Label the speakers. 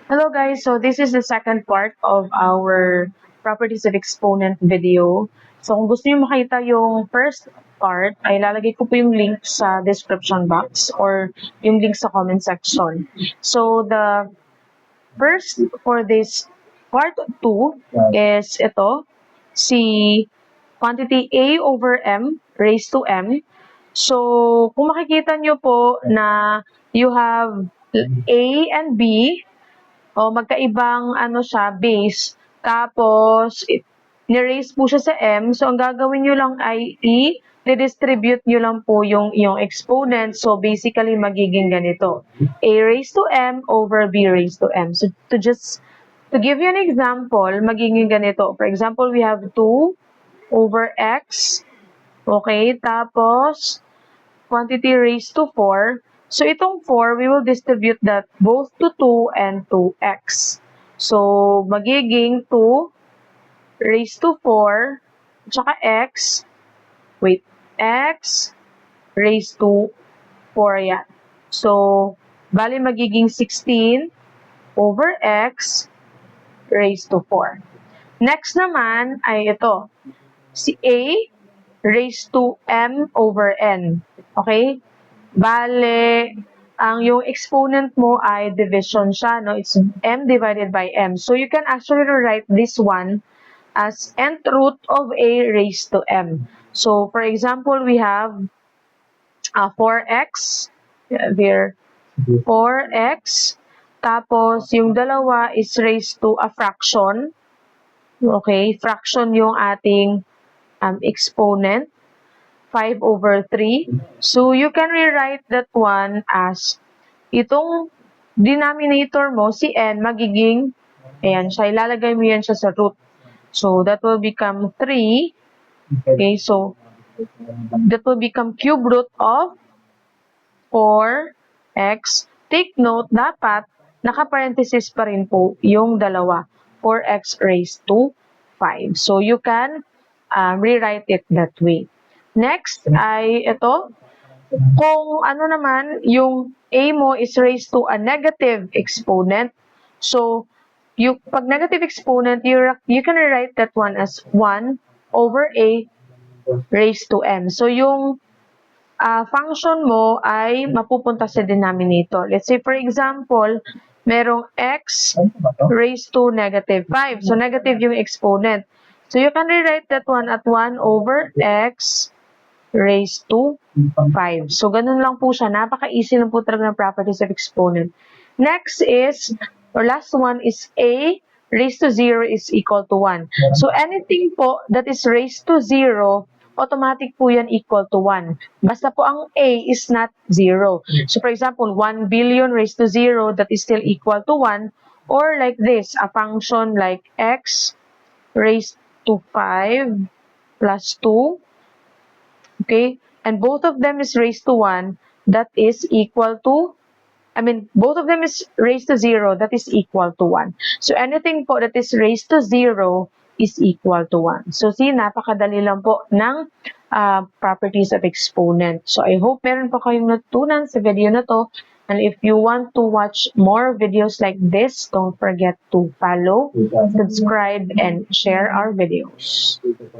Speaker 1: Hello guys, so this is the second part of our properties of exponent video. So kung gusto niyo makita yung first part, ay lalagay ko po yung link sa description box or yung link sa comment section. So the first for this part 2 is ito, si quantity A over M raised to M. So kung makikita niyo po na you have A and B, magkaibang siya, base. Tapos, ni-raise po siya sa M. So, ang gagawin nyo lang ay i-distribute nyo lang po yung exponent. So, basically, magiging ganito. A raised to M over B raised to M. So, to give you an example, magiging ganito. For example, we have 2 over X. Okay? Tapos, quantity raised to 4. So, itong 4, we will distribute that both to 2 and to x. So, magiging 2 raised to 4, tsaka x raised to 4 yan. So, bali magiging 16 over x raised to 4. Next naman ay ito, si a raised to m over n. Okay? Bale, yung exponent mo ay division siya, no? It's m divided by m. So, you can actually write this one as nth root of a raised to m. So, for example, we have 4x. There, 4x. Tapos, yung dalawa is raised to a fraction. Okay? Fraction yung ating exponent. 5 over 3. So, you can rewrite that one as itong denominator mo, si n, magiging, ayan siya, ilalagay mo yan siya sa root. So, that will become 3. Okay, so, that will become cube root of 4x. Take note, dapat, naka-parenthesis pa rin po yung dalawa. 4x raised to 5. So, you can rewrite it that way. Next ay ito, kung naman, yung a mo is raised to a negative exponent. So, pag negative exponent, you can rewrite that one as 1 over a raised to m. So, yung function mo ay mapupunta sa denominator. Let's say, for example, merong x raised to negative 5. So, negative yung exponent. So, you can rewrite that one at 1 over x raised to 5. So, ganun lang po siya. Napaka-easy lang po talaga ng properties of exponent. Next is, or last one is a raised to 0 is equal to 1. So, anything po that is raised to 0, automatic po yan equal to 1. Basta po ang a is not 0. So, for example, 1 billion raised to 0, that is still equal to 1. Or like this, a function like x raised to 5 plus 2. Okay? And both of them is raised to 1, that is equal to, both of them is raised to 0, that is equal to 1. So, anything po that is raised to 0 is equal to 1. So, see, napakadali lang po ng properties of exponent. So, I hope meron po kayong natutunan sa video na to. And if you want to watch more videos like this, don't forget to follow, subscribe, and share our videos.